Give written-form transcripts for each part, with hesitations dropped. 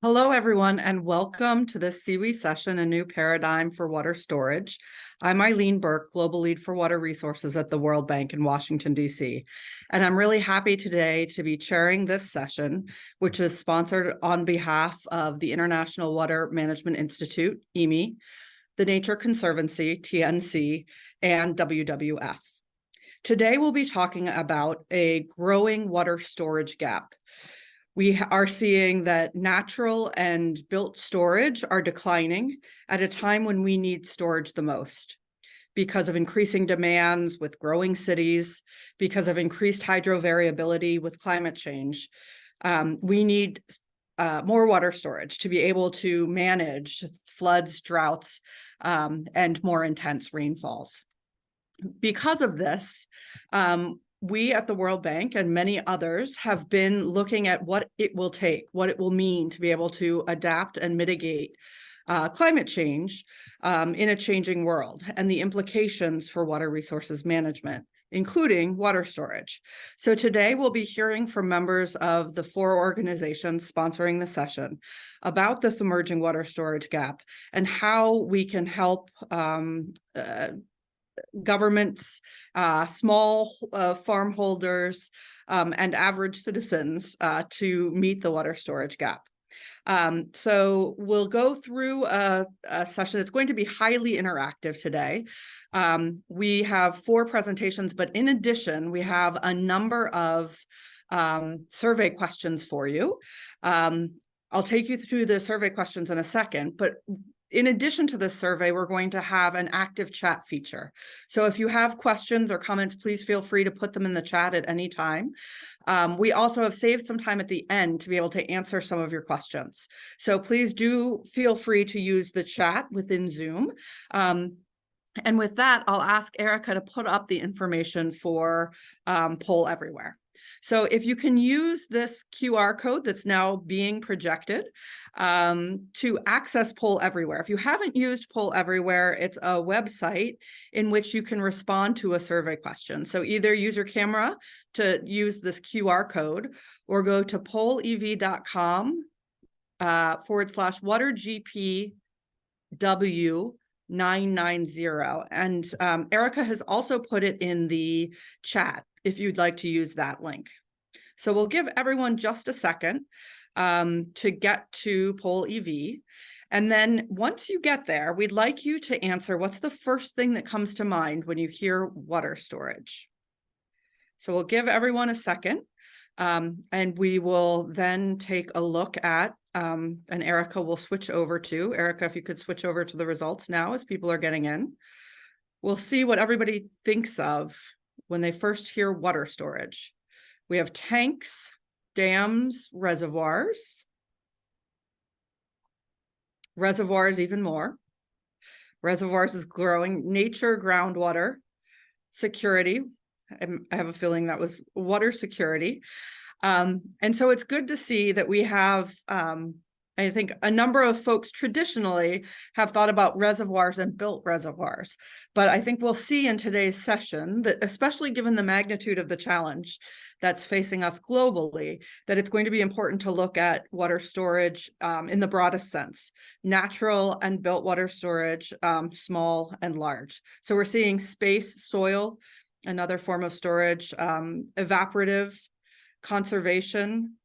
Hello, everyone, and welcome to this CWE session, A New Paradigm for Water Storage. I'm Eileen Burke, Global Lead for Water Resources at the World Bank in Washington, D.C. And I'm really happy today to be chairing this session, which is sponsored on behalf of the International Water Management Institute, IWMI, the Nature Conservancy, TNC, and WWF. Today, we'll be talking about a growing water storage gap. We are seeing that natural and built storage are declining at a time when we need storage the most because of increasing demands with growing cities, because of increased hydro variability with climate change. We need more water storage to be able to manage floods, droughts, and more intense rainfalls. Because of this, we at the World Bank and many others have been looking at what it will take, what it will mean to be able to adapt and mitigate climate change in a changing world and the implications for water resources management, including water storage. So today we'll be hearing from members of the 4 organizations sponsoring the session about this emerging water storage gap and how we can help governments, small farm holders, and average citizens to meet the water storage gap. So we'll go through a session. It's going to be highly interactive today. We have 4 presentations, but in addition, we have a number of survey questions for you. I'll take you through the survey questions in a second, but in addition to this survey, we're going to have an active chat feature. So if you have questions or comments, please feel free to put them in the chat at any time. We also have saved some time at the end to be able to answer some of your questions. So please do feel free to use the chat within Zoom. And with that, I'll ask Erica to put up the information for Poll Everywhere. So if you can use this QR code that's now being projected to access Poll Everywhere. If you haven't used Poll Everywhere, it's a website in which you can respond to a survey question. So either use your camera to use this QR code or go to pollev.com /watergpw990. And Erica has also put it in the chat if you'd like to use that link. So we'll give everyone just a second to get to Poll EV. And then once you get there, we'd like you to answer what's the first thing that comes to mind when you hear water storage. So we'll give everyone a second, and we will then take a look at, and Erica will switch over to, Erica, if you could switch over to the results now as people are getting in. We'll see what everybody thinks of when they first hear water storage. We have tanks, dams, reservoirs. Reservoirs even more. Reservoirs is growing. Nature, groundwater, security. I have a feeling that was water security. And so it's good to see that we have, I think a number of folks traditionally have thought about reservoirs and built reservoirs, but I think we'll see in today's session that, especially given the magnitude of the challenge that's facing us globally, that it's going to be important to look at water storage in the broadest sense, natural and built water storage, small and large. So we're seeing space, soil, another form of storage, evaporative, conservation,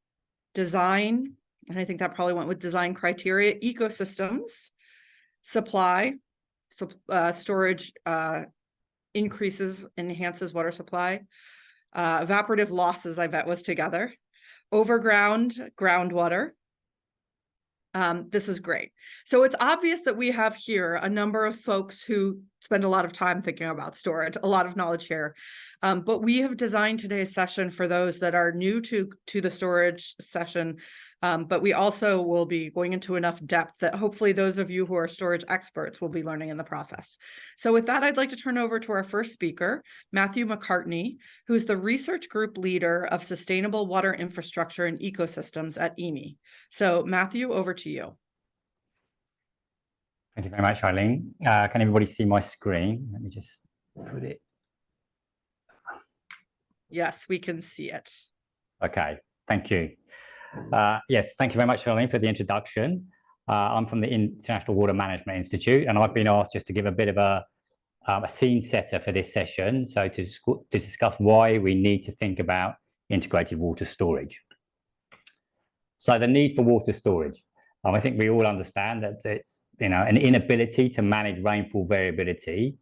design, and I think that probably went with design criteria, ecosystems, supply, storage enhances water supply, evaporative losses, I bet was together, overground, groundwater. This is great. So it's obvious that we have here a number of folks who spend a lot of time thinking about storage, a lot of knowledge here. But we have designed today's session for those that are new to the storage session. But we also will be going into enough depth that hopefully those of you who are storage experts will be learning in the process. So with that, I'd like to turn over to our first speaker, Matthew McCartney, who's the research group leader of sustainable water infrastructure and ecosystems at IWMI. So Matthew, over to you. Thank you very much, Eileen. Can everybody see my screen? Let me just put it. Yes, we can see it. Okay, thank you. Yes, thank you very much, Charlene, for the introduction. I'm from the International Water Management Institute, and I've been asked just to give a bit of a scene setter for this session, so to discuss why we need to think about integrated water storage. So the need for water storage. I think we all understand that it's an inability to manage rainfall variability,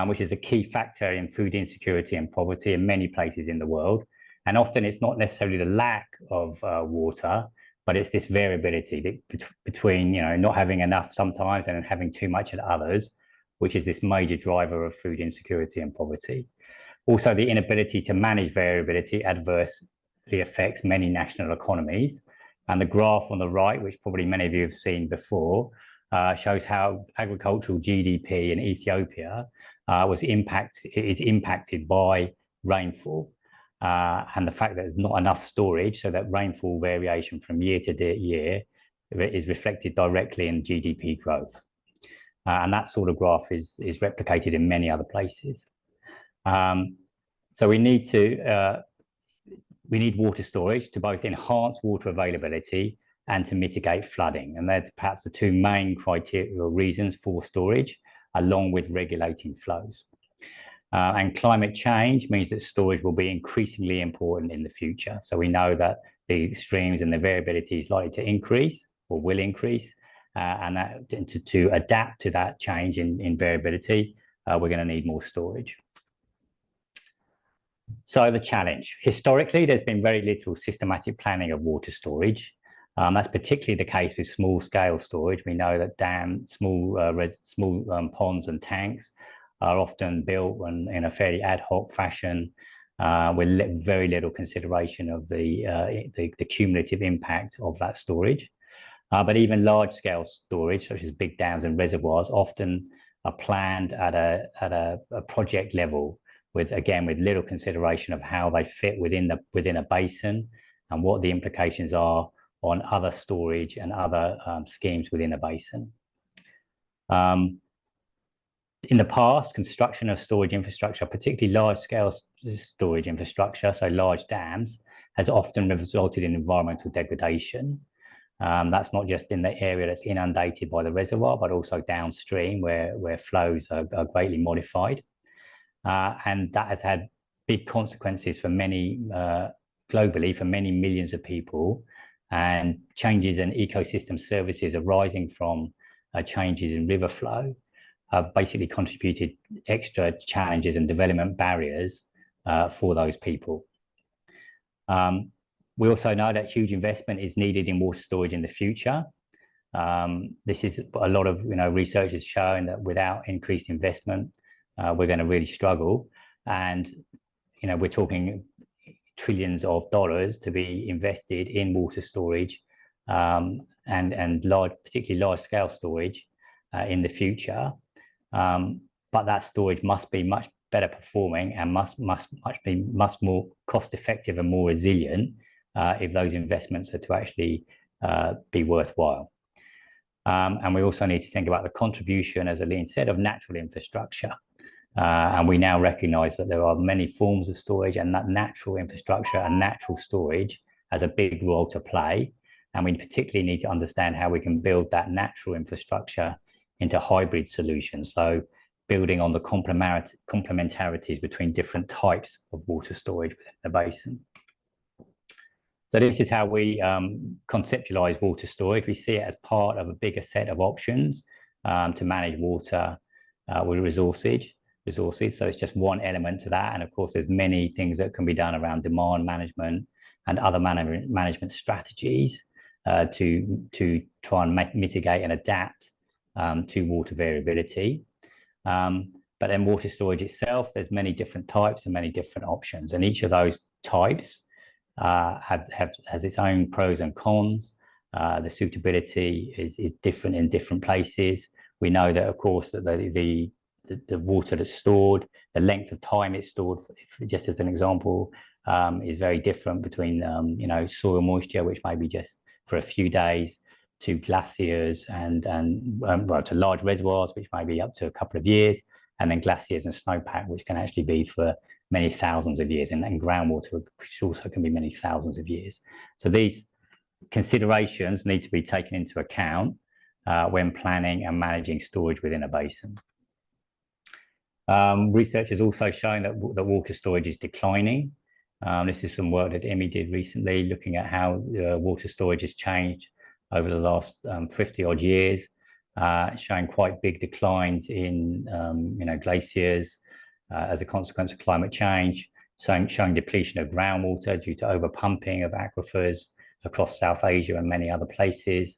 which is a key factor in food insecurity and poverty in many places in the world. And often it's not necessarily the lack of water, but it's this variability between not having enough sometimes and having too much at others, which is this major driver of food insecurity and poverty. Also, the inability to manage variability adversely affects many national economies. And the graph on the right, which probably many of you have seen before, shows how agricultural GDP in Ethiopia is impacted by rainfall. And the fact that there's not enough storage, so that rainfall variation from year to year is reflected directly in GDP growth. And that sort of graph is replicated in many other places. So we need water storage to both enhance water availability and to mitigate flooding. And they're perhaps the two main criteria or reasons for storage, along with regulating flows. And climate change means that storage will be increasingly important in the future. So we know that the extremes and the variability is likely to increase or will increase. And that to adapt to that change in variability, we're going to need more storage. So the challenge. Historically, there's been very little systematic planning of water storage. That's particularly the case with small-scale storage. We know that small ponds and tanks are often built in a fairly ad hoc fashion, with very little consideration of the cumulative impact of that storage. But even large-scale storage, such as big dams and reservoirs, often are planned at a project level, with little consideration of how they fit within a basin and what the implications are on other storage and other schemes within a basin. In the past, construction of storage infrastructure, particularly large-scale storage infrastructure, so large dams, has often resulted in environmental degradation. That's not just in the area that's inundated by the reservoir, but also downstream where flows are greatly modified. And that has had big consequences for many, globally, for many millions of people, and changes in ecosystem services arising from changes in river flow have basically contributed extra challenges and development barriers for those people. We also know that huge investment is needed in water storage in the future. This is a lot of research has shown that without increased investment, we're going to really struggle. And we're talking trillions of dollars to be invested in water storage and particularly large-scale storage in the future. But that storage must be much better performing and must be much more cost-effective and more resilient if those investments are to actually be worthwhile. And we also need to think about the contribution, as Aline said, of natural infrastructure. And we now recognize that there are many forms of storage, and that natural infrastructure and natural storage has a big role to play. And we particularly need to understand how we can build that natural infrastructure into hybrid solutions. So building on the complementarities between different types of water storage within the basin. So this is how we conceptualize water storage. We see it as part of a bigger set of options to manage water with resources. So it's just one element to that. And of course, there's many things that can be done around demand management and other management strategies to try and mitigate and adapt to water variability. But then water storage itself, there's many different types and many different options. And each of those types has its own pros and cons. The suitability is different in different places. We know that, of course, that the water that's stored, the length of time it's stored, just as an example, is very different between soil moisture, which may be just for a few days, to glaciers and to large reservoirs, which may be up to a couple of years, and then glaciers and snowpack, which can actually be for many thousands of years, and groundwater, which also can be many thousands of years. So these considerations need to be taken into account when planning and managing storage within a basin. Research has also shown that water storage is declining. This is some work that IWMI did recently, looking at how water storage has changed over the last 50 odd years, showing quite big declines in glaciers as a consequence of climate change, showing depletion of groundwater due to overpumping of aquifers across South Asia and many other places.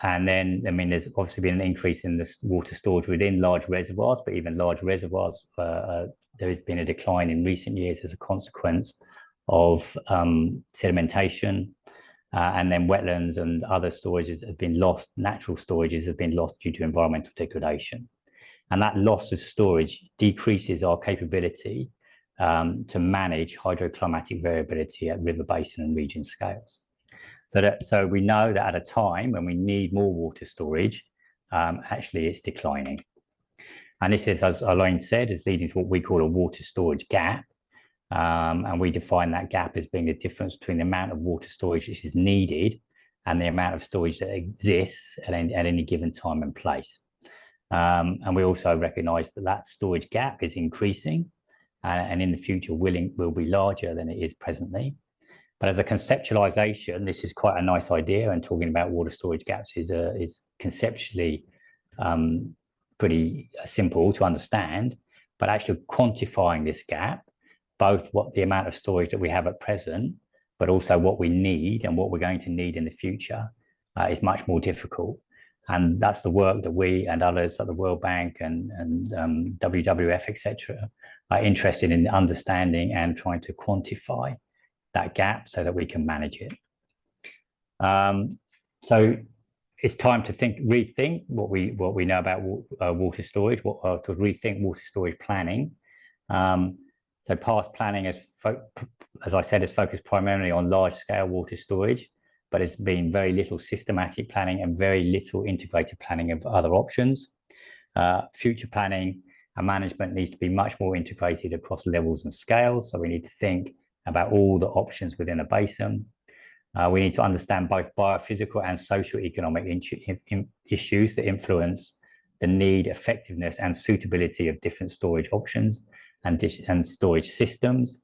And then, I mean, there's obviously been an increase in the water storage within large reservoirs, but even large reservoirs, there has been a decline in recent years as a consequence of sedimentation. And then wetlands and other storages have been lost, natural storages have been lost due to environmental degradation. And that loss of storage decreases our capability to manage hydroclimatic variability at river basin and region scales. So we know that at a time when we need more water storage, actually it's declining. And this is, as Elaine said, is leading to what we call a water storage gap. And we define that gap as being the difference between the amount of water storage which is needed and the amount of storage that exists at any given time and place. And we also recognize that that storage gap is increasing and in the future will be larger than it is presently. But as a conceptualization, this is quite a nice idea, and talking about water storage gaps is conceptually pretty simple to understand, but actually quantifying this gap, both what the amount of storage that we have at present, but also what we need and what we're going to need in the future is much more difficult. And that's the work that we and others at the World Bank and WWF, etc., are interested in understanding and trying to quantify that gap so that we can manage it. So it's time to rethink what we know about water storage, to rethink water storage planning. So past planning, as I said, is focused primarily on large-scale water storage, but it's been very little systematic planning and very little integrated planning of other options. Future planning and management needs to be much more integrated across levels and scales. So we need to think about all the options within a basin. We need to understand both biophysical and socio-economic issues that influence the need, effectiveness, and suitability of different storage options and storage systems.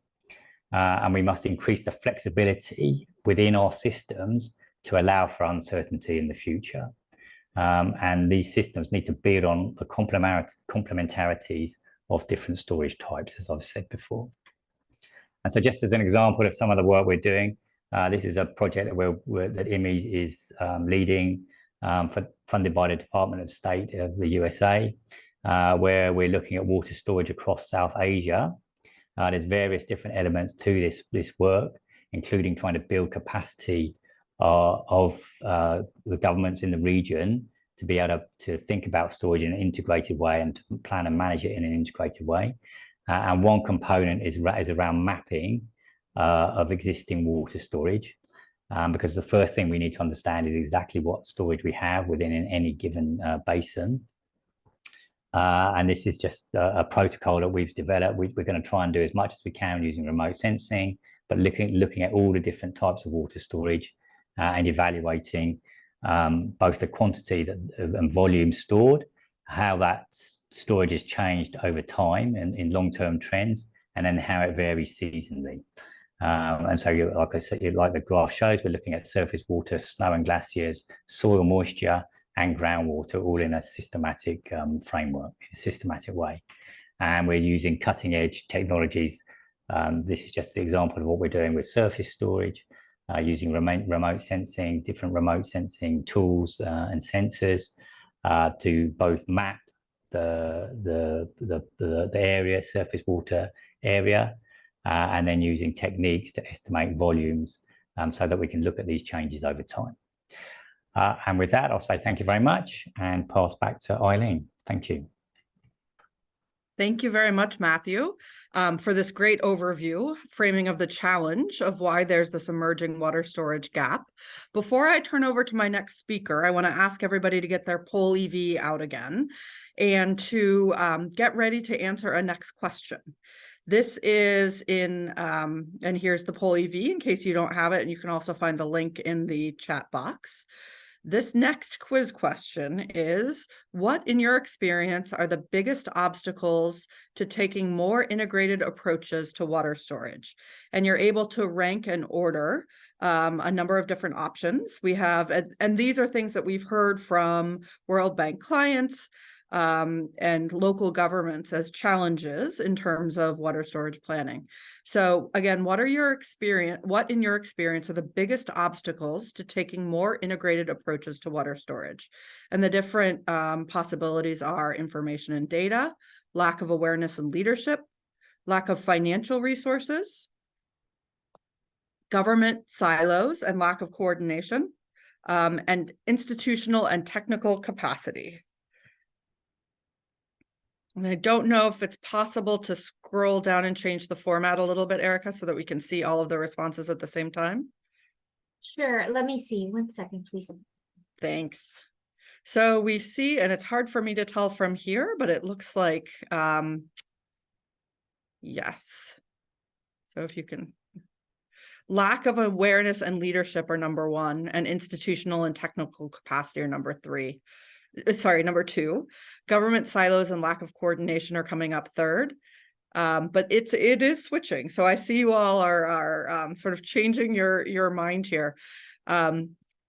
And we must increase the flexibility within our systems to allow for uncertainty in the future. And these systems need to build on the complementarities of different storage types, as I've said before. And so just as an example of some of the work we're doing, this is a project that IWMI is leading, funded by the Department of State of the USA, where we're looking at water storage across South Asia. There's various different elements to this work, including trying to build capacity of the governments in the region to be able to think about storage in an integrated way and to plan and manage it in an integrated way. And one component is around mapping of existing water storage, because the first thing we need to understand is exactly what storage we have within any given basin. And this is just a protocol that we've developed. We're going to try and do as much as we can using remote sensing, but looking at all the different types of water storage and evaluating both the quantity and volume stored, how that storage is changed over time and in long-term trends, and then how it varies seasonally. And so, like I said, like the graph shows, we're looking at surface water, snow and glaciers, soil moisture, and groundwater, all in a systematic framework, in a systematic way. And we're using cutting-edge technologies. This is just the example of what we're doing with surface storage, using remote sensing, different remote sensing tools and sensors to both map the area, surface water area, and then using techniques to estimate volumes so that we can look at these changes over time. And with that, I'll say thank you very much and pass back to Eileen. Thank you. Thank you very much, Matthew, for this great overview, framing of the challenge of why there's this emerging water storage gap. Before I turn over to my next speaker, I want to ask everybody to get their poll EV out again and to get ready to answer a next question. This is in, and here's the poll EV in case you don't have it, and you can also find the link in the chat box. This next quiz question is, what in your experience are the biggest obstacles to taking more integrated approaches to water storage? And you're able to rank and order a number of different options. We have, and these are things that we've heard from World Bank clients and local governments as challenges in terms of water storage planning. So again, what in your experience are the biggest obstacles to taking more integrated approaches to water storage? And the different possibilities are information and data, lack of awareness and leadership, lack of financial resources, government silos and lack of coordination, and institutional and technical capacity. And I don't know if it's possible to scroll down and change the format a little bit, Erica, so that we can see all of the responses at the same time. Sure, let me see. 1 second, please. Thanks. So we see, and it's hard for me to tell from here, but it looks like, yes. So if you can, lack of awareness and leadership are number 1, and institutional and technical capacity are number 3. Sorry, number 2. Government silos and lack of coordination are coming up 3rd. But it is switching. So I see you all are sort of changing your mind here.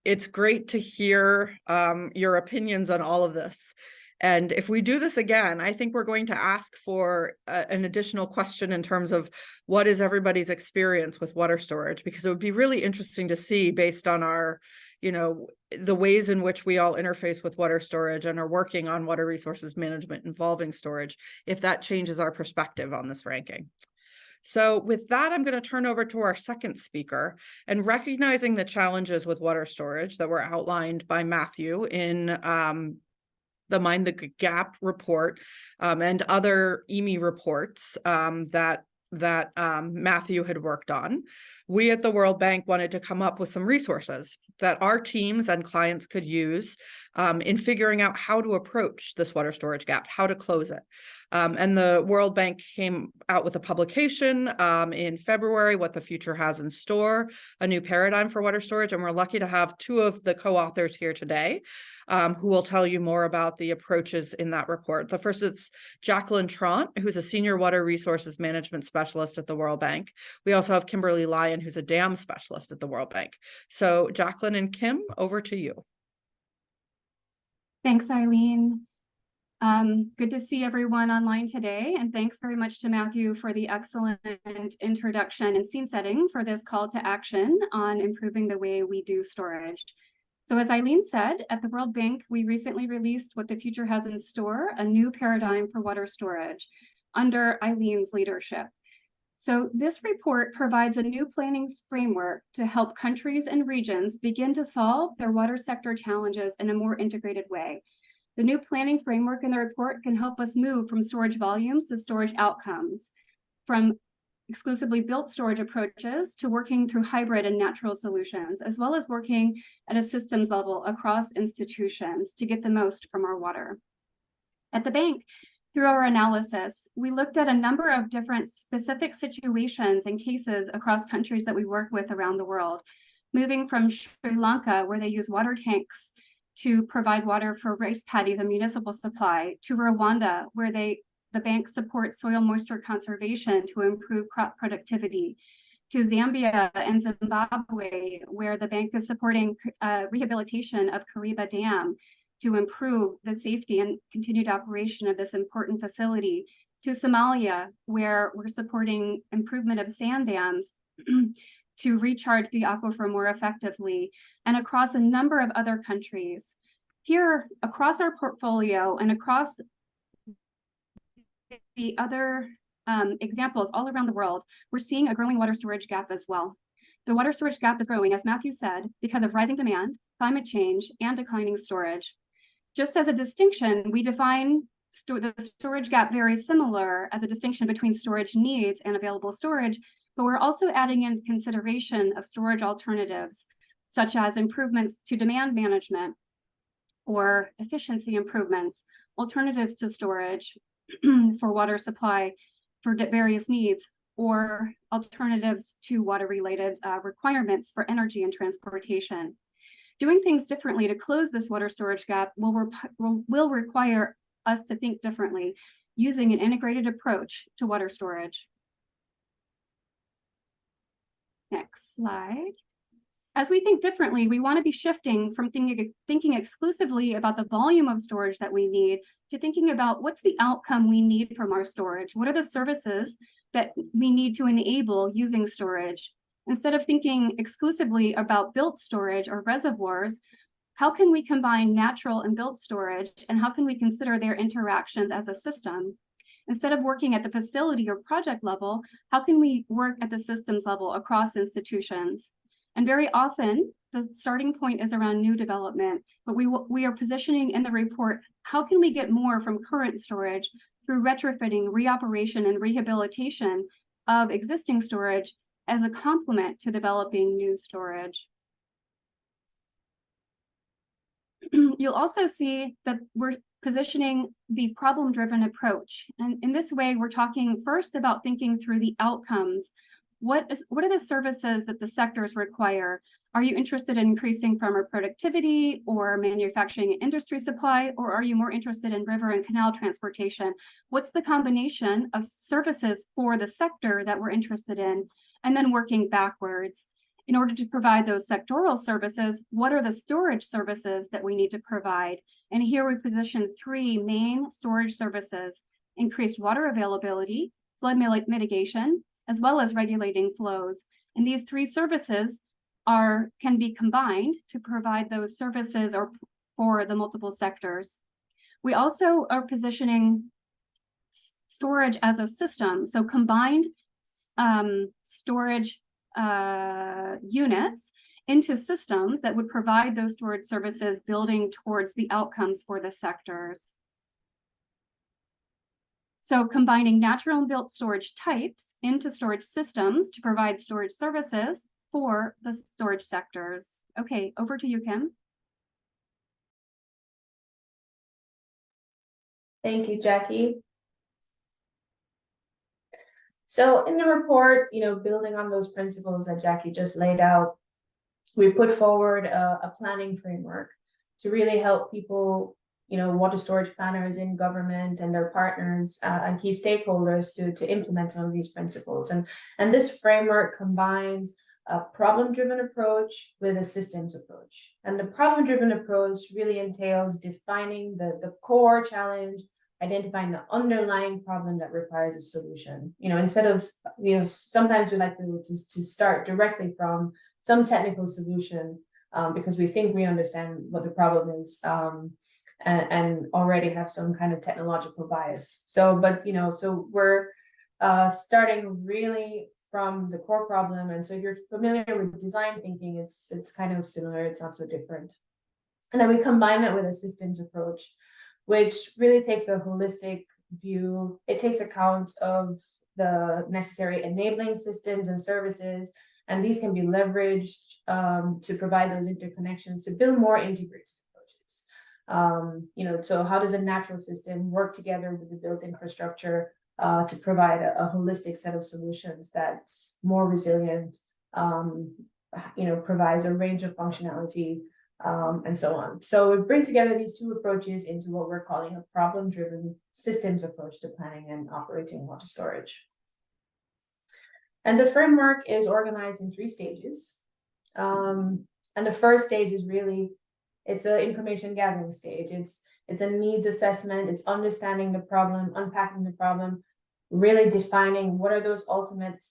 It's great to hear your opinions on all of this. And if we do this again, I think we're going to ask for an additional question in terms of what is everybody's experience with water storage, because it would be really interesting to see, based on our, the ways in which we all interface with water storage and are working on water resources management involving storage, if that changes our perspective on this ranking. So with that, I'm going to turn over to our second speaker, and recognizing the challenges with water storage that were outlined by Matthew in the Mind the Gap report and other IWMI reports that Matthew had worked on, we at the World Bank wanted to come up with some resources that our teams and clients could use in figuring out how to approach this water storage gap, how to close it. And the World Bank came out with a publication in February, What the Future Has in Store, a new paradigm for water storage. And we're lucky to have 2 of the co-authors here today who will tell you more about the approaches in that report. The first is Jacqueline Trant, who's a senior water resources management specialist at the World Bank. We also have Kimberly Lyon, who's a dam specialist at the World Bank. So Jacqueline and Kim, over to you. Thanks, Eileen. Good to see everyone online today, and thanks very much to Matthew for the excellent introduction and scene setting for this call to action on improving the way we do storage. So as Eileen said, at the World Bank, we recently released What the Future Has in Store, a new paradigm for water storage under Eileen's leadership. So this report provides a new planning framework to help countries and regions begin to solve their water sector challenges in a more integrated way. The new planning framework in the report can help us move from storage volumes to storage outcomes, from exclusively built storage approaches to working through hybrid and natural solutions, as well as working at a systems level across institutions to get the most from our water. At the bank, through our analysis, we looked at a number of different specific situations and cases across countries that we work with around the world, moving from Sri Lanka, where they use water tanks to provide water for rice paddies and municipal supply, to Rwanda, where the bank supports soil moisture conservation to improve crop productivity, to Zambia and Zimbabwe, where the bank is supporting rehabilitation of Kariba Dam to improve the safety and continued operation of this important facility, to Somalia, where we're supporting improvement of sand dams to recharge the aquifer more effectively, and across a number of other countries. Here, across our portfolio and across the other examples all around the world, we're seeing a growing water storage gap as well. The water storage gap is growing, as Matthew said, because of rising demand, climate change, and declining storage. Just as a distinction, we define the storage gap very similar as a distinction between storage needs and available storage, but we're also adding in consideration of storage alternatives, such as improvements to demand management or efficiency improvements, alternatives to storage for water supply for various needs, or alternatives to water-related requirements for energy and transportation. Doing things differently to close this water storage gap will require us to think differently using an integrated approach to water storage. Next slide. As we think differently, we want to be shifting from thinking exclusively about the volume of storage that we need to thinking about what's the outcome we need from our storage. What are the services that we need to enable using storage? Instead of thinking exclusively about built storage or reservoirs, how can we combine natural and built storage, and how can we consider their interactions as a system? Instead of working at the facility or project level, how can we work at the systems level across institutions? And very often, the starting point is around new development, but we are positioning in the report, how can we get more from current storage through retrofitting, reoperation, and rehabilitation of existing storage as a complement to developing new storage. You'll also see that we're positioning the problem-driven approach. And in this way, we're talking first about thinking through the outcomes. What are the services that the sectors require? Are you interested in increasing farmer productivity or manufacturing and industry supply, or are you more interested in river and canal transportation? What's the combination of services for the sector that we're interested in? And then working backwards. In order to provide those sectoral services, what are the storage services that we need to provide? And here we position 3 main storage services: increased water availability, flood mitigation, as well as regulating flows. And these 3 services can be combined to provide those services or for the multiple sectors. We also are positioning storage as a system. So combined storage units into systems that would provide those storage services, building towards the outcomes for the sectors. So combining natural and built storage types into storage systems to provide storage services for the storage sectors. Okay, over to you, Kim. Thank you, Jackie. So in the report, building on those principles that Jackie just laid out, we put forward a planning framework to really help people, water storage planners in government and their partners and key stakeholders to implement some of these principles. And this framework combines a problem-driven approach with a systems approach. And the problem-driven approach really entails defining the core challenge, identifying the underlying problem that requires a solution. Instead of, sometimes we like to start directly from some technical solution because we think we understand what the problem is and already have some kind of technological bias. So we're starting really from the core problem. And so if you're familiar with design thinking, it's kind of similar, it's not so different. And then we combine that with a systems approach, which really takes a holistic view. It takes account of the necessary enabling systems and services, and these can be leveraged to provide those interconnections to build more integrated approaches. So how does a natural system work together with the built infrastructure to provide a holistic set of solutions that's more resilient, provides a range of functionality, and so on. So we bring together these 2 approaches into what we're calling a problem-driven systems approach to planning and operating water storage. And the framework is organized in 3 stages. And the first stage is really, it's an information gathering stage. It's a needs assessment. It's understanding the problem, unpacking the problem, really defining what are those ultimate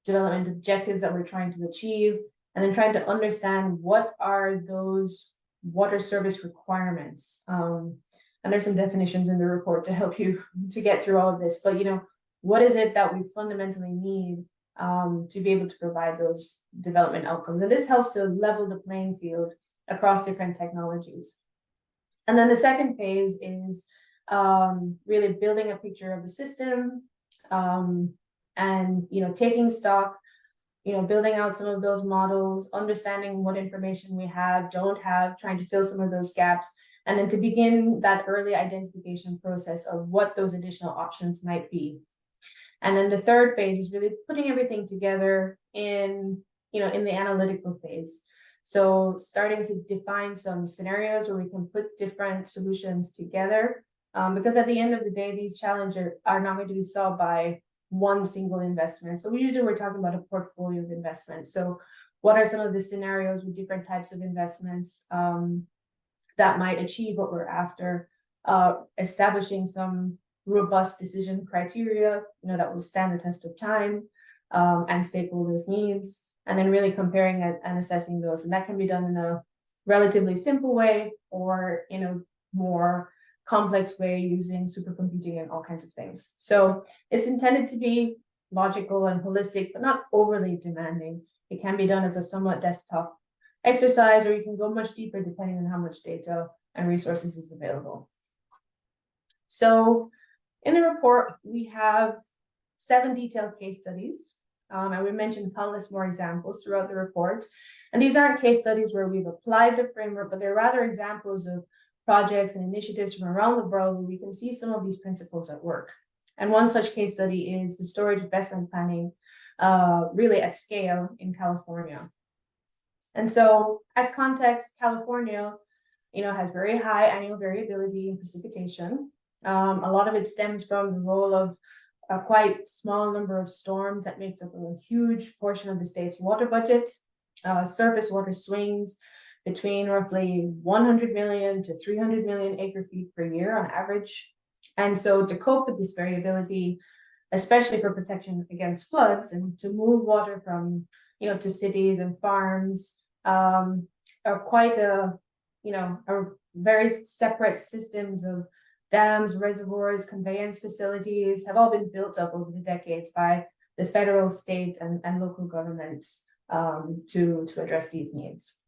development objectives that we're trying to achieve, and then trying to understand what are those water service requirements. And there's some definitions in the report to help you to get through all of this. But what is it that we fundamentally need to be able to provide those development outcomes? And this helps to level the playing field across different technologies. And then the second phase is really building a picture of the system and taking stock, building out some of those models, understanding what information we have, don't have, trying to fill some of those gaps, and then to begin that early identification process of what those additional options might be. And then the third phase is really putting everything together in, in the analytical phase. So starting to define some scenarios where we can put different solutions together, because at the end of the day, these challenges are not going to be solved by one single investment. So we're talking about a portfolio of investments. So what are some of the scenarios with different types of investments that might achieve what we're after, establishing some robust decision criteria, that will stand the test of time, and stakeholders' needs, and then really comparing and assessing those. And that can be done in a relatively simple way or in a more complex way using supercomputing and all kinds of things. So it's intended to be logical and holistic, but not overly demanding. It can be done as a somewhat desktop exercise, or you can go much deeper depending on how much data and resources is available. So in the report, we have 7 detailed case studies, and we mentioned countless more examples throughout the report. And these aren't case studies where we've applied the framework, but they're rather examples of projects and initiatives from around the world where we can see some of these principles at work. And one such case study is the storage investment planning, really at scale in California. And so as context, California, has very high annual variability in precipitation. A lot of it stems from the role of a quite small number of storms that makes up a huge portion of the state's water budget. Surface water swings between roughly 100 million to 300 million acre feet per year on average. And so to cope with this variability, especially for protection against floods and to move water from, to cities and farms, are quite a very separate systems of dams, reservoirs, conveyance facilities have all been built up over the decades by the federal, state, and local governments to address these needs.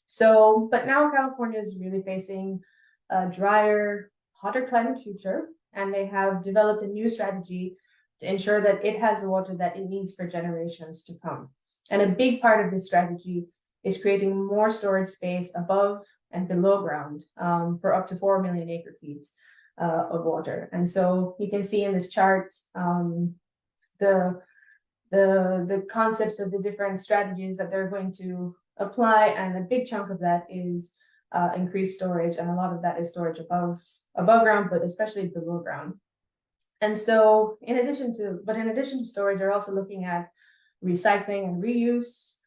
So, but now California is really facing a drier, hotter climate future, and they have developed a new strategy to ensure that it has the water that it needs for generations to come. And a big part of this strategy is creating more storage space above and below ground for up to 4 million acre feet of water. And so you can see in this chart the concepts of the different strategies that they're going to apply, and a big chunk of that is increased storage, and a lot of that is storage above ground, but especially below ground. And so in addition to storage, they're also looking at recycling and reuse,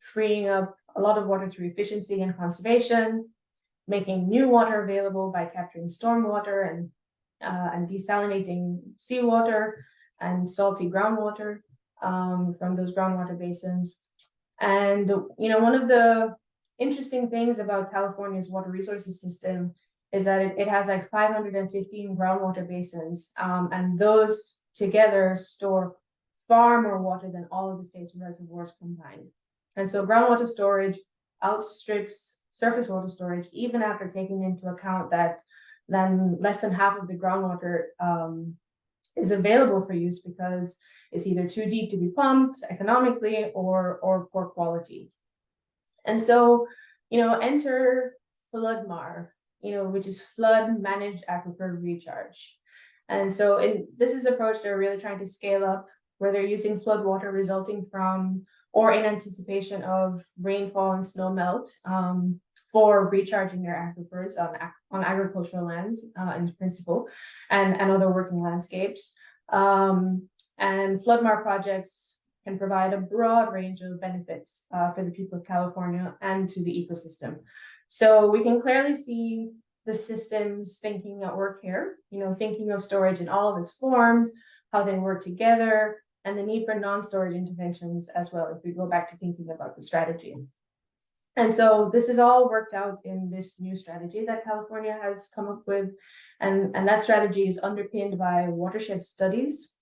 freeing up a lot of water through efficiency and conservation, making new water available by capturing stormwater and desalinating seawater and salty groundwater from those groundwater basins. And one of the interesting things about California's water resources system is that it has like 515 groundwater basins, and those together store far more water than all of the state's reservoirs combined. And so groundwater storage outstrips surface water storage, even after taking into account that then less than half of the groundwater is available for use because it's either too deep to be pumped economically or poor quality. And so, enter FloodMAR, which is flood managed aquifer recharge. And so this is an approach they're really trying to scale up, where they're using flood water resulting from or in anticipation of rainfall and snow melt for recharging their aquifers on agricultural lands in principle and other working landscapes. And FloodMAR projects can provide a broad range of benefits for the people of California and to the ecosystem. So we can clearly see the systems thinking at work here, thinking of storage in all of its forms, how they work together, and the need for non-storage interventions as well, if we go back to thinking about the strategy. And so this is all worked out in this new strategy that California has come up with. And that strategy is underpinned by watershed studies,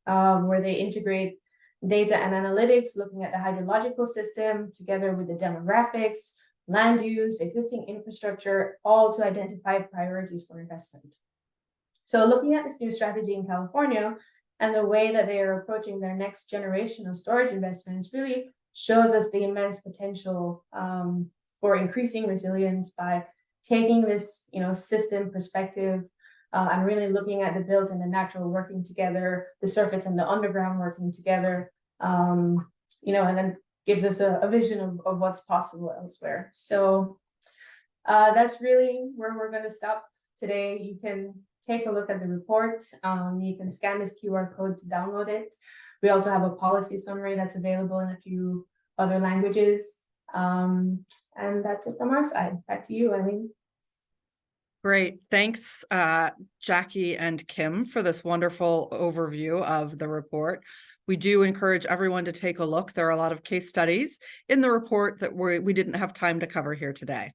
where they integrate data and analytics, looking at the hydrological system together with the demographics, land use, existing infrastructure, all to identify priorities for investment. So looking at this new strategy in California and the way that they are approaching their next generation of storage investments really shows us the immense potential for increasing resilience by taking this, system perspective and really looking at the built and the natural working together, the surface and the underground working together, you know, and then gives us a vision of what's possible elsewhere. So that's really where we're going to stop today. You can take a look at the report. You can scan this QR code to download it. We also have a policy summary that's available in a few other languages. And that's it from our side. Back to you, Eileen. Great. Thanks, Jackie and Kim, for this wonderful overview of the report. We do encourage everyone to take a look. There are a lot of case studies in the report that we didn't have time to cover here today.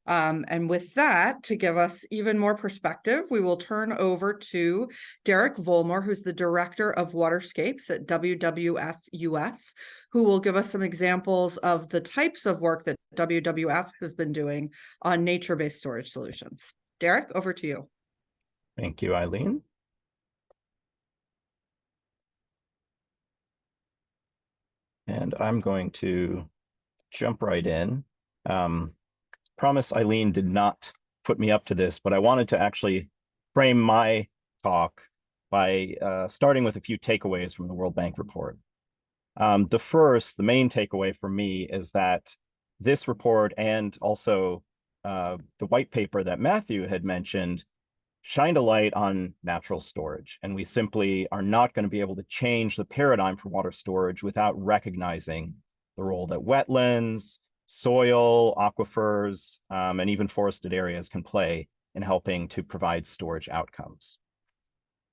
And with that, to give us even more perspective, we will turn over to Derek Volmore, who's the Director of Waterscapes at WWF US, who will give us some examples of the types of work that WWF has been doing on nature-based storage solutions. Derek, over to you. Thank you, Eileen. And I'm going to jump right in. Promise Eileen did not put me up to this, but I wanted to actually frame my talk by starting with a few takeaways from the World Bank report. The main takeaway for me is that this report and also the white paper that Matthew had mentioned shined a light on natural storage. And we simply are not going to be able to change the paradigm for water storage without recognizing the role that wetlands, soil, aquifers, and even forested areas can play in helping to provide storage outcomes.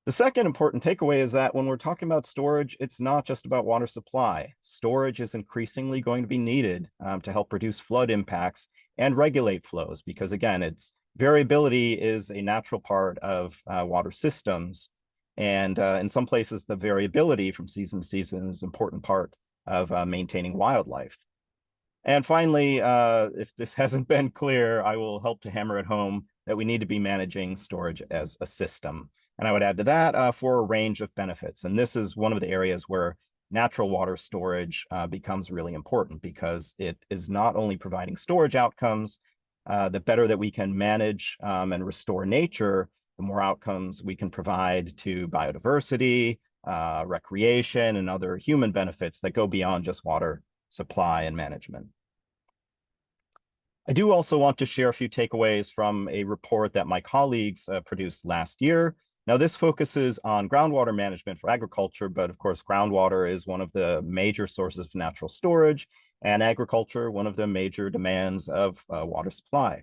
The second important takeaway is that when we're talking about storage, it's not just about water supply. Storage is increasingly going to be needed to help reduce flood impacts and regulate flows, because again, variability is a natural part of water systems. And in some places, the variability from season to season is an important part of maintaining wildlife. And finally, if this hasn't been clear, I will help to hammer it home that we need to be managing storage as a system. And I would add to that for a range of benefits. And this is one of the areas where natural water storage becomes really important, because it is not only providing storage outcomes, the better that we can manage and restore nature, the more outcomes we can provide to biodiversity, recreation, and other human benefits that go beyond just water supply and management. I do also want to share a few takeaways from a report that my colleagues produced last year. Now, this focuses on groundwater management for agriculture, but of course, groundwater is one of the major sources of natural storage, and agriculture, one of the major demands of water supply.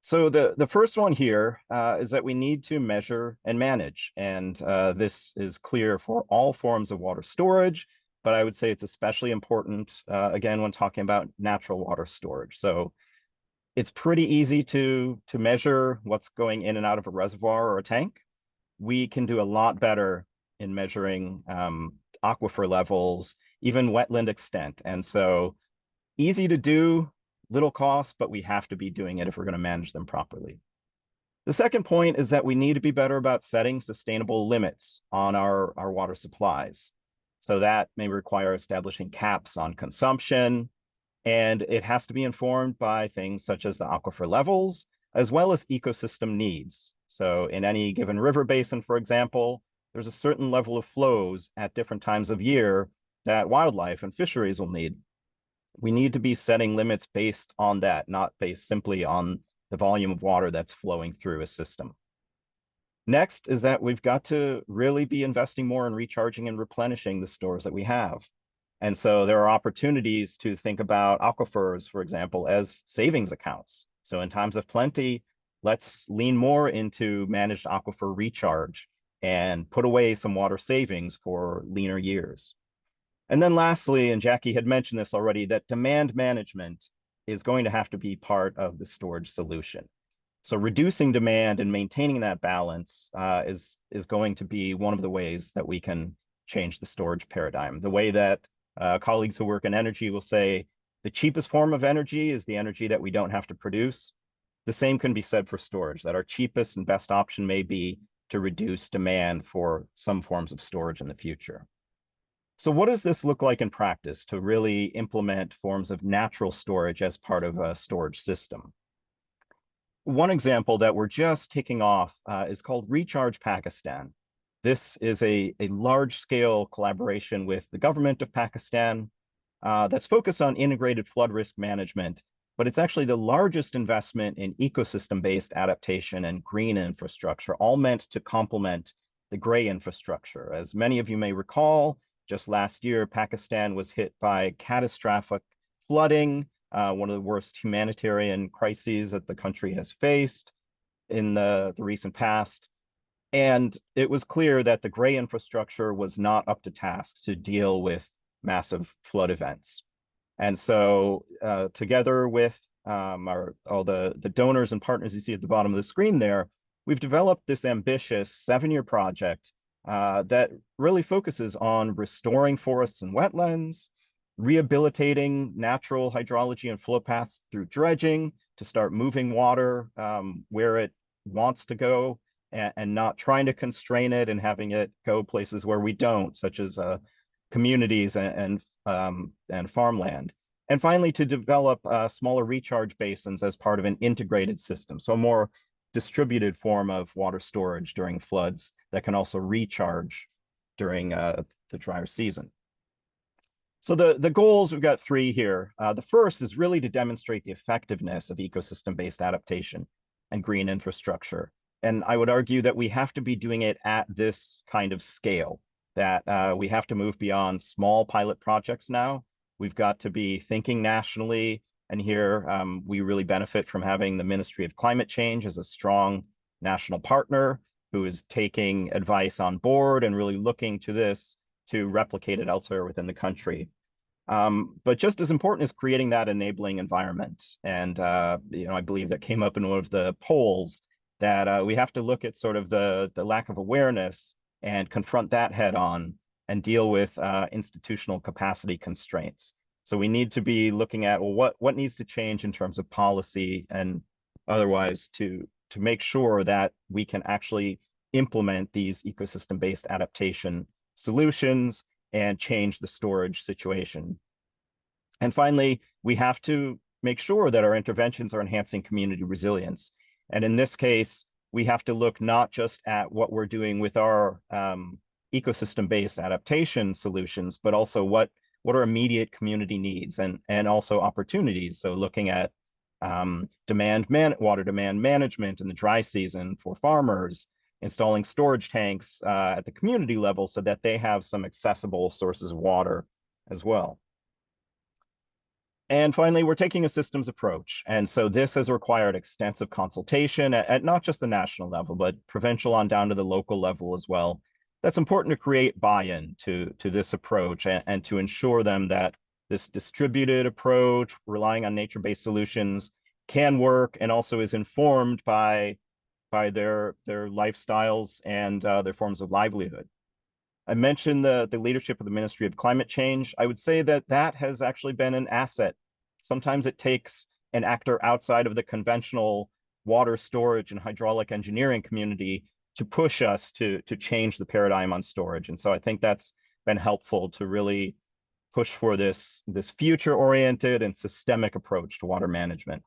So the first one here is that we need to measure and manage, and this is clear for all forms of water storage, but I would say it's especially important, again, when talking about natural water storage. So it's pretty easy to measure what's going in and out of a reservoir or a tank. We can do a lot better in measuring aquifer levels, even wetland extent. And so easy to do, little cost, but we have to be doing it if we're going to manage them properly. The second point is that we need to be better about setting sustainable limits on our water supplies. So that may require establishing caps on consumption, and it has to be informed by things such as the aquifer levels, as well as ecosystem needs. So in any given river basin, for example, there's a certain level of flows at different times of year that wildlife and fisheries will need. We need to be setting limits based on that, not based simply on the volume of water that's flowing through a system. Next is that we've got to really be investing more in recharging and replenishing the stores that we have. And so there are opportunities to think about aquifers, for example, as savings accounts. So in times of plenty, let's lean more into managed aquifer recharge and put away some water savings for leaner years. And then lastly, and Jackie had mentioned this already, that demand management is going to have to be part of the storage solution. So reducing demand and maintaining that balance is going to be one of the ways that we can change the storage paradigm. The way that colleagues who work in energy will say, the cheapest form of energy is the energy that we don't have to produce. The same can be said for storage, that our cheapest and best option may be to reduce demand for some forms of storage in the future. So what does this look like in practice to really implement forms of natural storage as part of a storage system? one example that we're just kicking off is called Recharge Pakistan. This is a large-scale collaboration with the government of Pakistan that's focused on integrated flood risk management, but it's actually the largest investment in ecosystem-based adaptation and green infrastructure, all meant to complement the gray infrastructure. As many of you may recall, just last year, Pakistan was hit by catastrophic flooding, one of the worst humanitarian crises that the country has faced in the recent past. And it was clear that the gray infrastructure was not up to task to deal with massive flood events. And so together with all the donors and partners you see at the bottom of the screen there, we've developed this ambitious 7-year project that really focuses on restoring forests and wetlands, rehabilitating natural hydrology and flow paths through dredging to start moving water where it wants to go, and not trying to constrain it and having it go places where we don't, such as communities and farmland. And finally, to develop smaller recharge basins as part of an integrated system, so a more distributed form of water storage during floods that can also recharge during the drier season. So the goals, we've got 3 here. The first is really to demonstrate the effectiveness of ecosystem-based adaptation and green infrastructure. And I would argue that we have to be doing it at this kind of scale, that we have to move beyond small pilot projects now. We've got to be thinking nationally. And here we really benefit from having the Ministry of Climate Change as a strong national partner who is taking advice on board and really looking to this to replicate it elsewhere within the country. But just as important is creating that enabling environment. And I believe that came up in one of the polls, that we have to look at sort of the lack of awareness and confront that head on and deal with institutional capacity constraints. So we need to be looking at, well, what needs to change in terms of policy and otherwise to make sure that we can actually implement these ecosystem-based adaptation solutions and change the storage situation. And finally, we have to make sure that our interventions are enhancing community resilience. And in this case, we have to look not just at what we're doing with our ecosystem-based adaptation solutions, but also what are immediate community needs and also opportunities. So looking at water demand management in the dry season for farmers, installing storage tanks at the community level so that they have some accessible sources of water as well. And finally, we're taking a systems approach. And so this has required extensive consultation at not just the national level, but provincial on down to the local level as well. That's important to create buy-in to this approach and to ensure them that this distributed approach, relying on nature-based solutions, can work and also is informed by their lifestyles and their forms of livelihood. I mentioned the leadership of the Ministry of Climate Change. I would say that has actually been an asset. Sometimes it takes an actor outside of the conventional water storage and hydraulic engineering community to push us to change the paradigm on storage. And so I think that's been helpful to really push for this future-oriented and systemic approach to water management.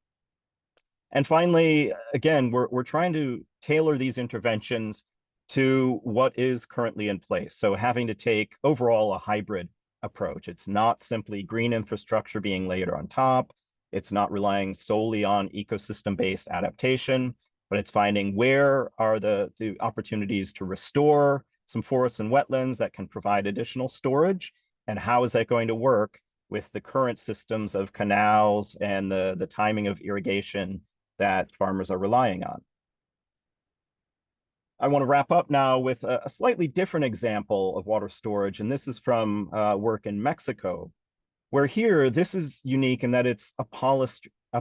And finally, again, we're trying to tailor these interventions to what is currently in place. So having to take overall a hybrid approach. It's not simply green infrastructure being layered on top. It's not relying solely on ecosystem-based adaptation, but it's finding where are the opportunities to restore some forests and wetlands that can provide additional storage, and how is that going to work with the current systems of canals and the timing of irrigation that farmers are relying on. I want to wrap up now with a slightly different example of water storage, and this is from work in Mexico, where here this is unique in that it's a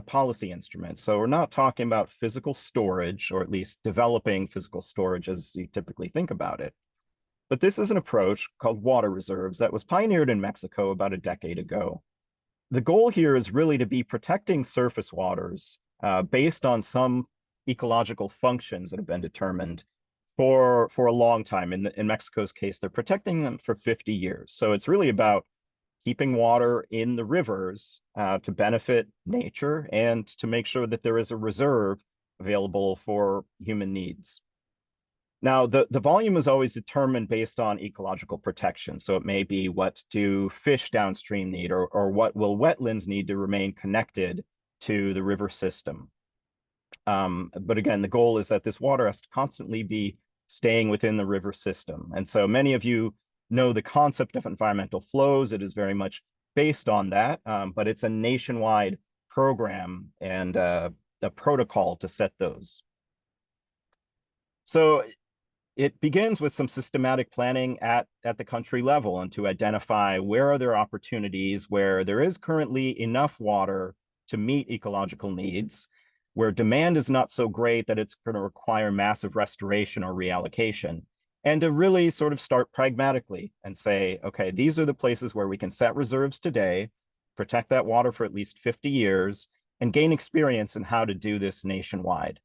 policy instrument. So we're not talking about physical storage, or at least developing physical storage as you typically think about it. But this is an approach called water reserves that was pioneered in Mexico about a decade ago. The goal here is really to be protecting surface waters based on some ecological functions that have been determined for a long time. In Mexico's case, they're protecting them for 50 years. So it's really about keeping water in the rivers to benefit nature and to make sure that there is a reserve available for human needs. Now, the volume is always determined based on ecological protection. So it may be, what do fish downstream need, or what will wetlands need to remain connected to the river system. But again, the goal is that this water has to constantly be staying within the river system. And so many of you know the concept of environmental flows. It is very much based on that, but it's a nationwide program and a protocol to set those. So it begins with some systematic planning at the country level, and to identify where are there opportunities where there is currently enough water to meet ecological needs, where demand is not so great that it's going to require massive restoration or reallocation, and to really sort of start pragmatically and say, okay, these are the places where we can set reserves today, protect that water for at least 50 years, and gain experience in how to do this nationwide.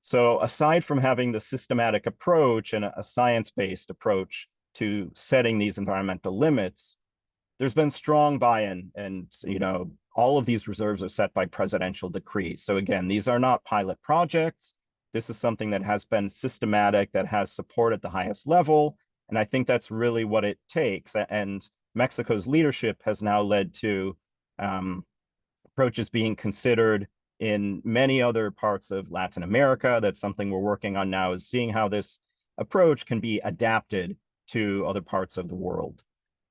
So aside from having the systematic approach and a science-based approach to setting these environmental limits, there's been strong buy-in, and all of these reserves are set by presidential decree. So again, these are not pilot projects. This is something that has been systematic, that has support at the highest level. And I think that's really what it takes. And Mexico's leadership has now led to approaches being considered in many other parts of Latin America. That's something we're working on now, is seeing how this approach can be adapted to other parts of the world.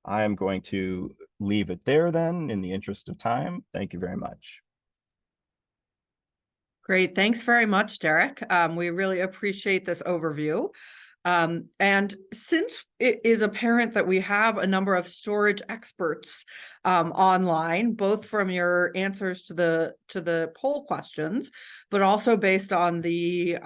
I am going to leave it there then, in the interest of time. Thank you very much. Great. Thanks very much, Derek. We really appreciate this overview. And since it is apparent that we have a number of storage experts online, both from your answers to the poll questions, but also based on the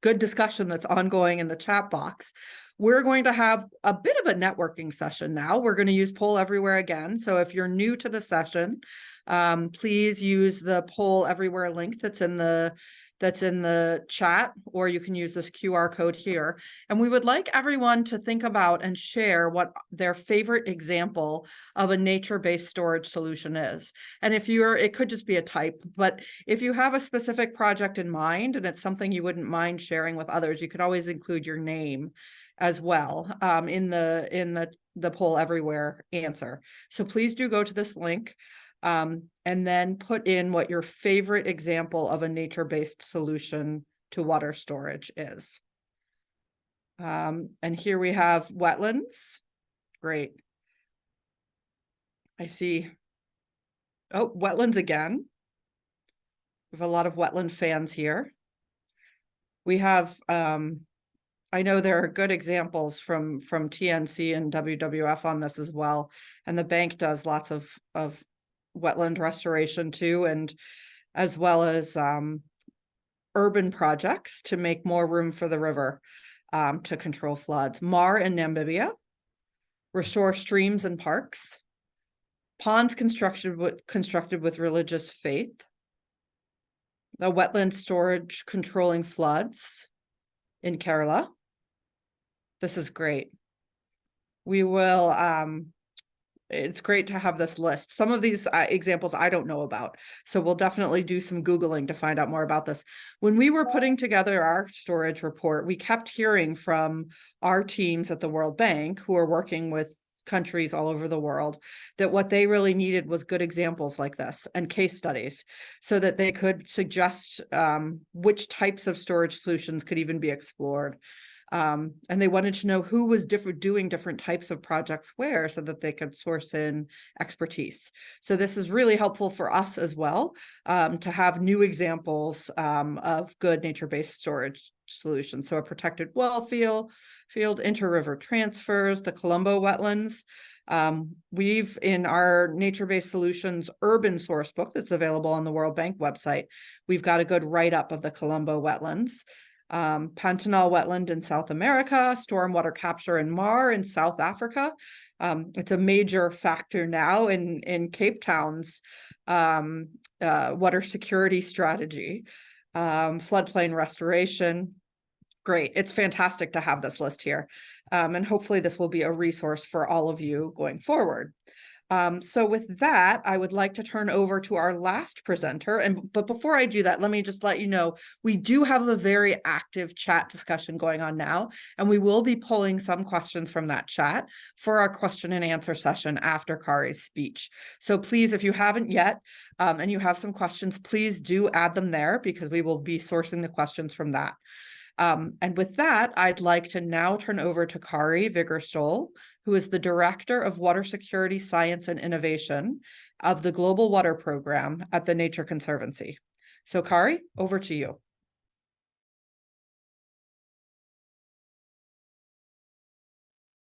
good discussion that's ongoing in the chat box, we're going to have a bit of a networking session now. We're going to use Poll Everywhere again. So if you're new to the session, please use the Poll Everywhere link that's in the chat, or you can use this QR code here. And we would like everyone to think about and share what their favorite example of a nature-based storage solution is. And if it could just be a type, but if you have a specific project in mind and it's something you wouldn't mind sharing with others, you could always include your name as well in the Poll Everywhere answer. So please do go to this link. And then put in what your favorite example of a nature-based solution to water storage is. And here we have wetlands. Great. I see. Oh, wetlands again. We have a lot of wetland fans here. We have, I know there are good examples from TNC and WWF on this as well. And the bank does lots of wetland restoration too, and as well as urban projects to make more room for the river to control floods. Mar in Namibia, restore streams and parks. Ponds constructed with religious faith. The wetland storage controlling floods in Kerala. This is great. We will it's great to have this list. Some of these examples I don't know about, so we'll definitely do some Googling to find out more about this. When we were putting together our storage report, we kept hearing from our teams at the World Bank, who are working with countries all over the world, that what they really needed was good examples like this and case studies, so that they could suggest which types of storage solutions could even be explored. And they wanted to know who was doing different types of projects where, so that they could source in expertise. So this is really helpful for us as well, to have new examples of good nature-based storage solutions. So a protected well field, inter-river transfers, the Colombo wetlands. We've, in our nature-based solutions urban source book that's available on the World Bank website, we've got a good write-up of the Colombo wetlands. Pantanal wetland in South America, stormwater capture in Mar in South Africa. It's a major factor now in Cape Town's water security strategy. Floodplain restoration. Great. It's fantastic to have this list here. And hopefully this will be a resource for all of you going forward. So with that, I would like to turn over to our last presenter. But before I do that, let me just let you know, we do have a very active chat discussion going on now, and we will be pulling some questions from that chat for our question and answer session after Kari's speech. So please, if you haven't yet, and you have some questions, please do add them there because we will be sourcing the questions from that. And with that, I'd like to now turn over to Kari Viggerstol, who is the Director of Water Security Science and Innovation of the Global Water Program at the Nature Conservancy. So Kari, over to you.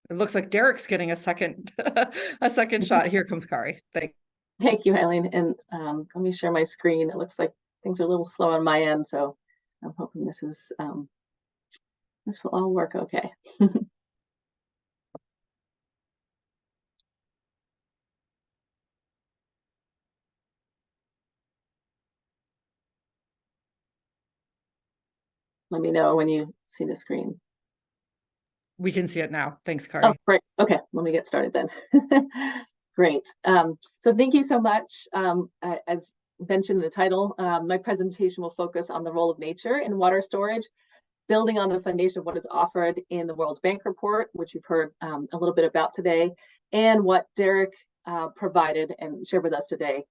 It looks like Derek's getting a second shot. Here comes Kari. Thank you, Eileen. And let me share my screen. It looks like things are a little slow on my end, so I'm hoping this will all work okay. Let me know when you see the screen. We can see it now. Thanks, Kari. Oh, great. Okay, let me get started then. Great. So thank you so much. As mentioned in the title, my presentation will focus on the role of nature in water storage, building on the foundation of what is offered in the World Bank report, which you've heard a little bit about today, and what Derek provided and shared with us today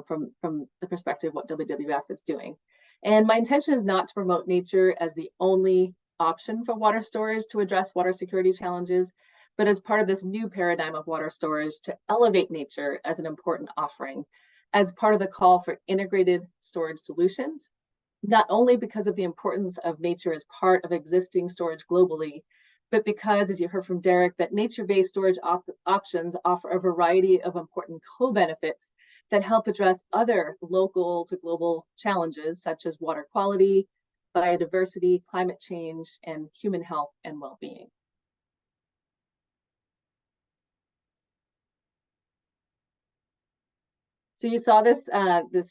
from the perspective of what WWF is doing. And my intention is not to promote nature as the only option for water storage to address water security challenges, but as part of this new paradigm of water storage to elevate nature as an important offering, as part of the call for integrated storage solutions, not only because of the importance of nature as part of existing storage globally, but because, as you heard from Derek, that nature-based storage options offer a variety of important co-benefits that help address other local to global challenges, such as water quality, biodiversity, climate change, and human health and well-being. So you saw this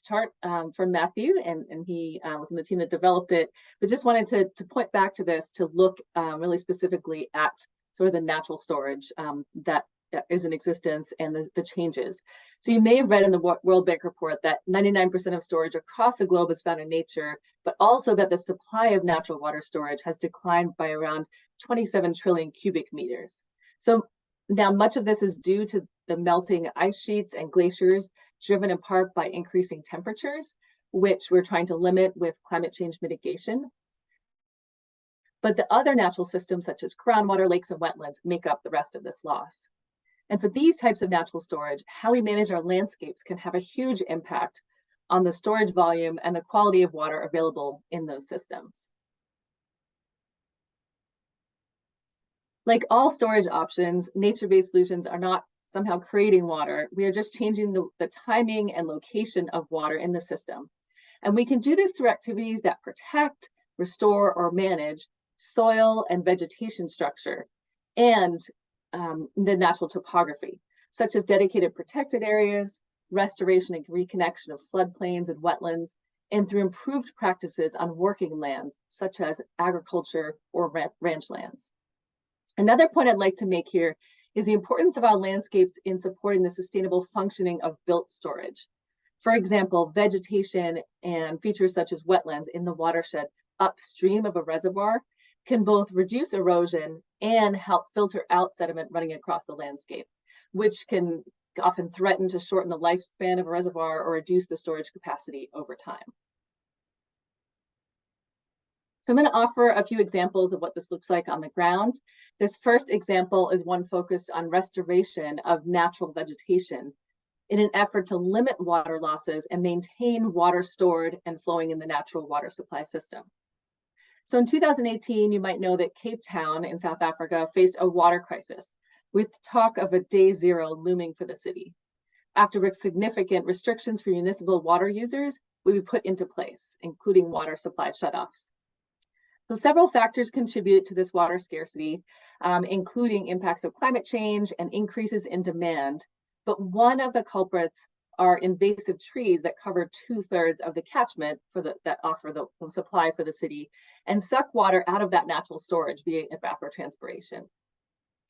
chart from Matthew, and he was in the team that developed it, but just wanted to point back to this to look really specifically at sort of the natural storage that is in existence and the changes. So you may have read in the World Bank report that 99% of storage across the globe is found in nature, but also that the supply of natural water storage has declined by around 27 trillion cubic meters. So now much of this is due to the melting ice sheets and glaciers, driven in part by increasing temperatures, which we're trying to limit with climate change mitigation. But the other natural systems, such as groundwater, lakes, and wetlands, make up the rest of this loss. And for these types of natural storage, how we manage our landscapes can have a huge impact on the storage volume and the quality of water available in those systems. Like all storage options, nature-based solutions are not somehow creating water. We are just changing the timing and location of water in the system. And we can do this through activities that protect, restore, or manage soil and vegetation structure and the natural topography, such as dedicated protected areas, restoration and reconnection of floodplains and wetlands, and through improved practices on working lands, such as agriculture or ranch lands. Another point I'd like to make here is the importance of our landscapes in supporting the sustainable functioning of built storage. For example, vegetation and features such as wetlands in the watershed upstream of a reservoir can both reduce erosion and help filter out sediment running across the landscape, which can often threaten to shorten the lifespan of a reservoir or reduce the storage capacity over time. So I'm going to offer a few examples of what this looks like on the ground. This first example is one focused on restoration of natural vegetation in an effort to limit water losses and maintain water stored and flowing in the natural water supply system. So in 2018, you might know that Cape Town in South Africa faced a water crisis with talk of a day zero looming for the city. After significant restrictions for municipal water users would be put into place, including water supply shutoffs. So several factors contribute to this water scarcity, including impacts of climate change and increases in demand. But one of the culprits are invasive trees that cover 2/3 of the catchment that offer the supply for the city and suck water out of that natural storage via evapotranspiration.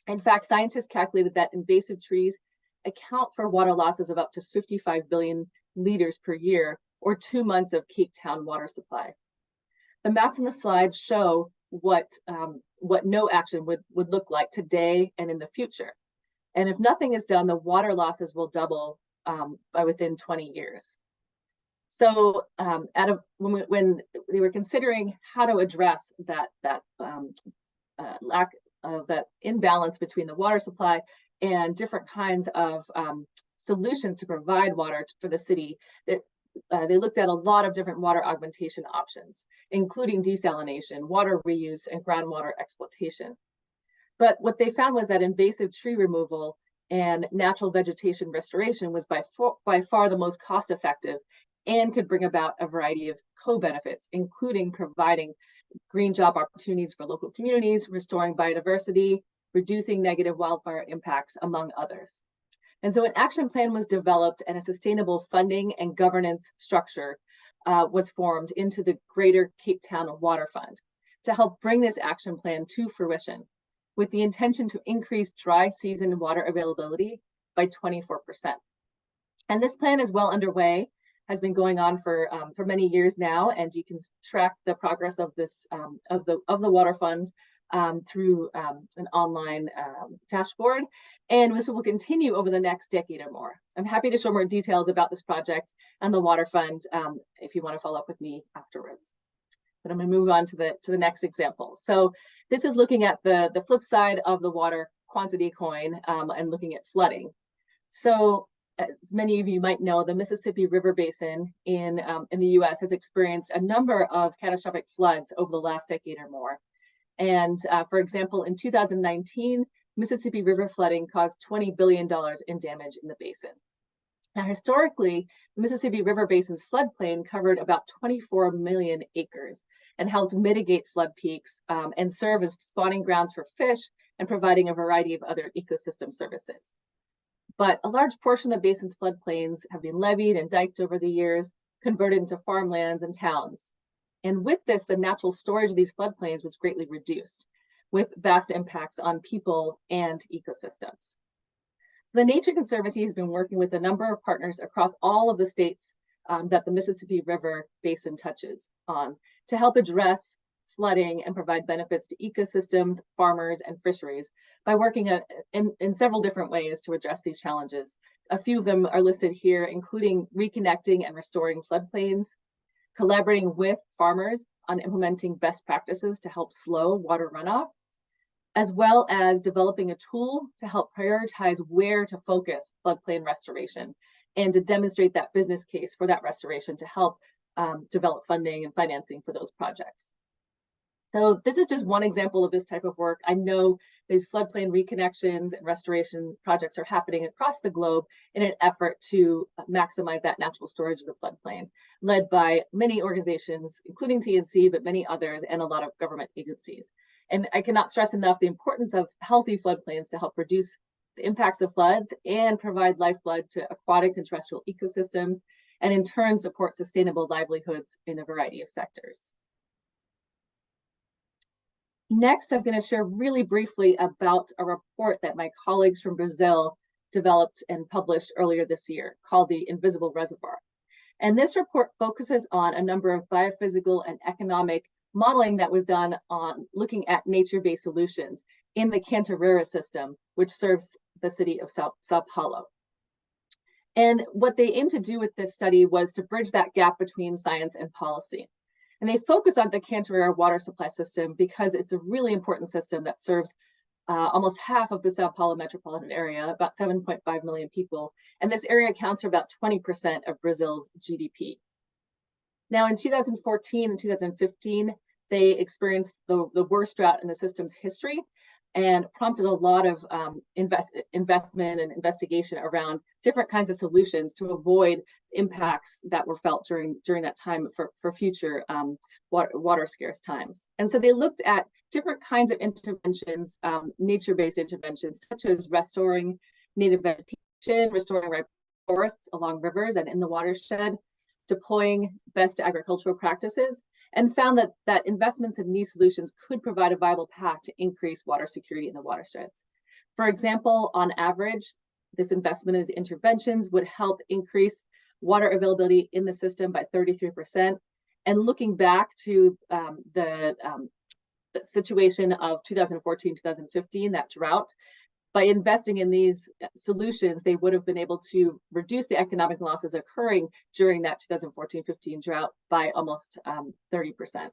In fact, scientists calculated that invasive trees account for water losses of up to 55 billion liters per year, or 2 months of Cape Town water supply. The maps on the slide show what no action would look like today and in the future. And if nothing is done, the water losses will double by within 20 years. So when they were considering how to address that lack of that imbalance between the water supply and different kinds of solutions to provide water for the city, they looked at a lot of different water augmentation options, including desalination, water reuse, and groundwater exploitation. But what they found was that invasive tree removal and natural vegetation restoration was by far the most cost-effective and could bring about a variety of co-benefits, including providing green job opportunities for local communities, restoring biodiversity, reducing negative wildfire impacts, among others. And so an action plan was developed and a sustainable funding and governance structure was formed into the Greater Cape Town Water Fund to help bring this action plan to fruition, with the intention to increase dry season water availability by 24%. And this plan is well underway, has been going on for many years now, and you can track the progress of this of the water fund through an online dashboard, and this will continue over the next decade or more. I'm happy to show more details about this project and the water fund if you want to follow up with me afterwards. But I'm going to move on to the next example. So this is looking at the flip side of the water quantity coin and looking at flooding. So as many of you might know, the Mississippi River Basin in the US has experienced a number of catastrophic floods over the last decade or more. And for example, in 2019, Mississippi River flooding caused $20 billion in damage in the basin. Now, historically, the Mississippi River Basin's floodplain covered about 24 million acres and helped mitigate flood peaks and serve as spawning grounds for fish and providing a variety of other ecosystem services. But a large portion of the basin's floodplains have been levied and diked over the years, converted into farmlands and towns. And with this, the natural storage of these floodplains was greatly reduced, with vast impacts on people and ecosystems. The Nature Conservancy has been working with a number of partners across all of the states that the Mississippi River Basin touches on to help address flooding and provide benefits to ecosystems, farmers, and fisheries by working in several different ways to address these challenges. A few of them are listed here, including reconnecting and restoring floodplains, collaborating with farmers on implementing best practices to help slow water runoff, as well as developing a tool to help prioritize where to focus floodplain restoration and to demonstrate that business case for that restoration to help develop funding and financing for those projects. So this is just one example of this type of work. I know these floodplain reconnections and restoration projects are happening across the globe in an effort to maximize that natural storage of the floodplain, led by many organizations, including TNC, but many others, and a lot of government agencies. And I cannot stress enough the importance of healthy floodplains to help reduce the impacts of floods and provide lifeblood to aquatic and terrestrial ecosystems, and in turn support sustainable livelihoods in a variety of sectors. Next, I'm going to share really briefly about a report that my colleagues from Brazil developed and published earlier this year called the Invisible Reservoir. And this report focuses on a number of biophysical and economic modeling that was done on looking at nature-based solutions in the Cantareira system, which serves the city of Sao Paulo. And what they aimed to do with this study was to bridge that gap between science and policy. And they focus on the Cantareira water supply system because it's a really important system that serves almost half of the Sao Paulo metropolitan area, about 7.5 million people. And this area accounts for about 20% of Brazil's GDP. Now, in 2014 and 2015, they experienced the worst drought in the system's history and prompted a lot of investment and investigation around different kinds of solutions to avoid impacts that were felt during that time for future water scarce times. And so they looked at different kinds of interventions, nature-based interventions, such as restoring native vegetation, restoring ripe forests along rivers and in the watershed, deploying best agricultural practices, and found that investments in these solutions could provide a viable path to increase water security in the watersheds. For example, on average, this investment in these interventions would help increase water availability in the system by 33%. And looking back to the situation of 2014, 2015, that drought, by investing in these solutions, they would have been able to reduce the economic losses occurring during that 2014-15 drought by almost 30%.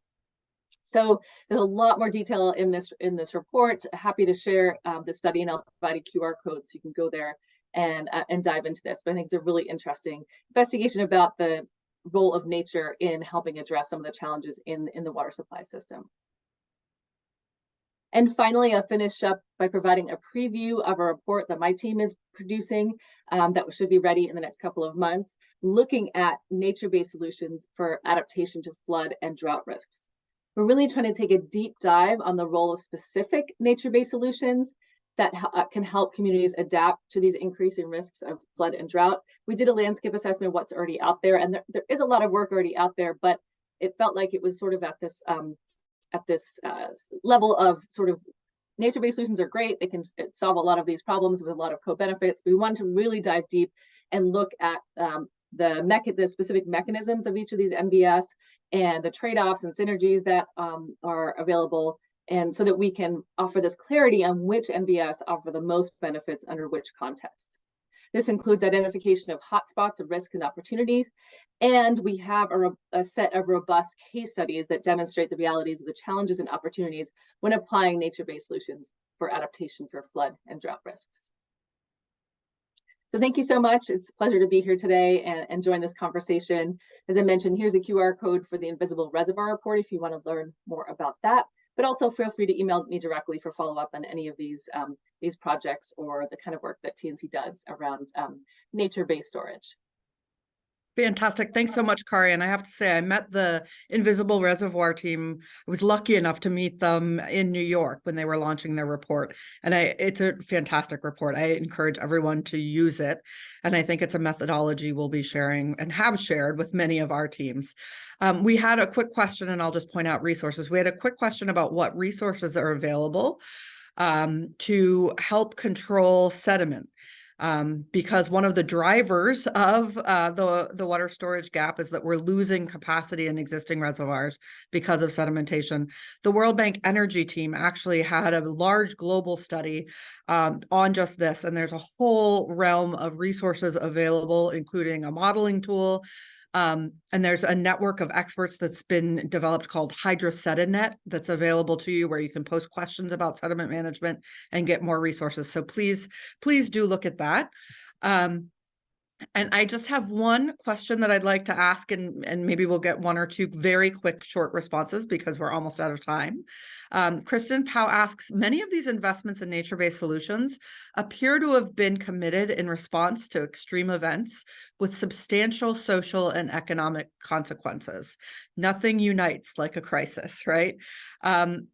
So there's a lot more detail in this report. Happy to share the study, and I'll provide a QR code so you can go there and dive into this. But I think it's a really interesting investigation about the role of nature in helping address some of the challenges in the water supply system. And finally, I'll finish up by providing a preview of a report that my team is producing that should be ready in the next couple of months, looking at nature-based solutions for adaptation to flood and drought risks. We're really trying to take a deep dive on the role of specific nature-based solutions that can help communities adapt to these increasing risks of flood and drought. We did a landscape assessment of what's already out there, and there is a lot of work already out there, but it felt like it was sort of at this level of sort of nature-based solutions are great. They can solve a lot of these problems with a lot of co-benefits. We want to really dive deep and look at the specific mechanisms of each of these NBS and the trade-offs and synergies that are available, and so that we can offer this clarity on which NBS offer the most benefits under which contexts. This includes identification of hotspots of risk and opportunities, and we have a set of robust case studies that demonstrate the realities of the challenges and opportunities when applying nature-based solutions for adaptation for flood and drought risks. So thank you so much. It's a pleasure to be here today and join this conversation. As I mentioned, here's a QR code for the Invisible Reservoir Report if you want to learn more about that. But also feel free to email me directly for follow-up on any of these projects or the kind of work that TNC does around nature-based storage. Fantastic. Thanks so much, Kari. And I have to say, I met the Invisible Reservoir team. I was lucky enough to meet them in New York when they were launching their report. And it's a fantastic report. I encourage everyone to use it. And I think it's a methodology we'll be sharing and have shared with many of our teams. We had a quick question, and I'll just point out resources. We had a quick question about what resources are available to help control sediment. Because one of the drivers of the water storage gap is that we're losing capacity in existing reservoirs because of sedimentation. The World Bank Energy Team actually had a large global study on just this, and there's a whole realm of resources available, including a modeling tool. And there's a network of experts that's been developed called HydroSedinet that's available to you, where you can post questions about sediment management and get more resources. So please do look at that. And I just have one question that I'd like to ask, and maybe we'll get one or two very quick short responses because we're almost out of time. Kristen Powell asks, many of these investments in nature-based solutions appear to have been committed in response to extreme events with substantial social and economic consequences. Nothing unites like a crisis, right?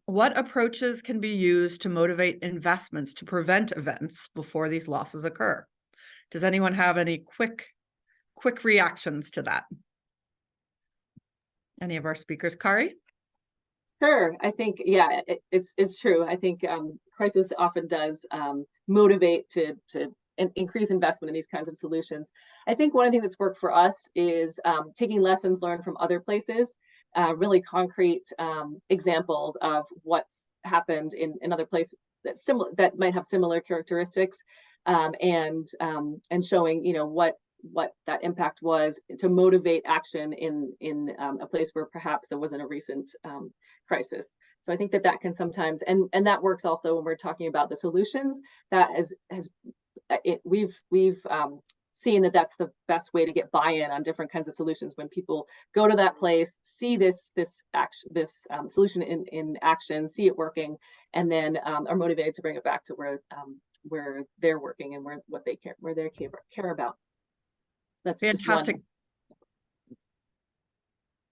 What approaches can be used to motivate investments to prevent events before these losses occur? Does anyone have any quick reactions to that? Any of our speakers? Kari? Sure. I think, yeah, it's true. I think crisis often does motivate to increase investment in these kinds of solutions. I think one thing that's worked for us is taking lessons learned from other places, really concrete examples of what's happened in other places that might have similar characteristics. And showing, what that impact was to motivate action in a place where perhaps there wasn't a recent crisis. So I think that can sometimes, and that works also when we're talking about the solutions. That we've seen that's the best way to get buy-in on different kinds of solutions, when people go to that place, see this solution in action, see it working, and then are motivated to bring it back to where they're working and where they care about. That's fantastic.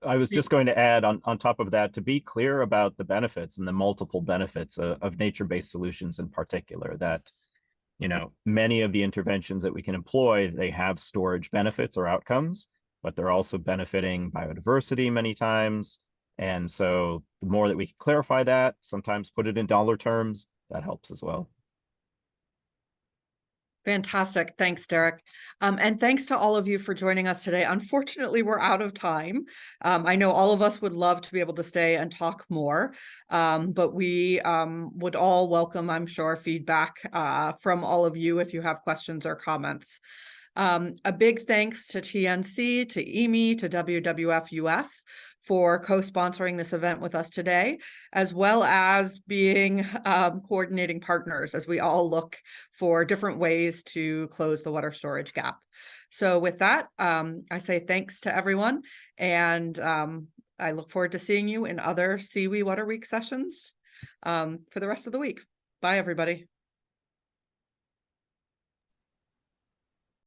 I was just going to add on top of that, to be clear about the benefits and the multiple benefits of nature-based solutions in particular, that many of the interventions that we can employ, they have storage benefits or outcomes, but they're also benefiting biodiversity many times. And so the more that we can clarify that, sometimes put it in dollar terms, that helps as well. Fantastic. Thanks, Derek. And thanks to all of you for joining us today. Unfortunately, we're out of time. I know all of us would love to be able to stay and talk more, but we would all welcome, I'm sure, feedback from all of you if you have questions or comments. A big thanks to TNC, to IWMI, to WWF US for co-sponsoring this event with us today, as well as being coordinating partners as we all look for different ways to close the water storage gap. So with that, I say thanks to everyone, and I look forward to seeing you in other CWE Water Week sessions for the rest of the week. Bye, everybody.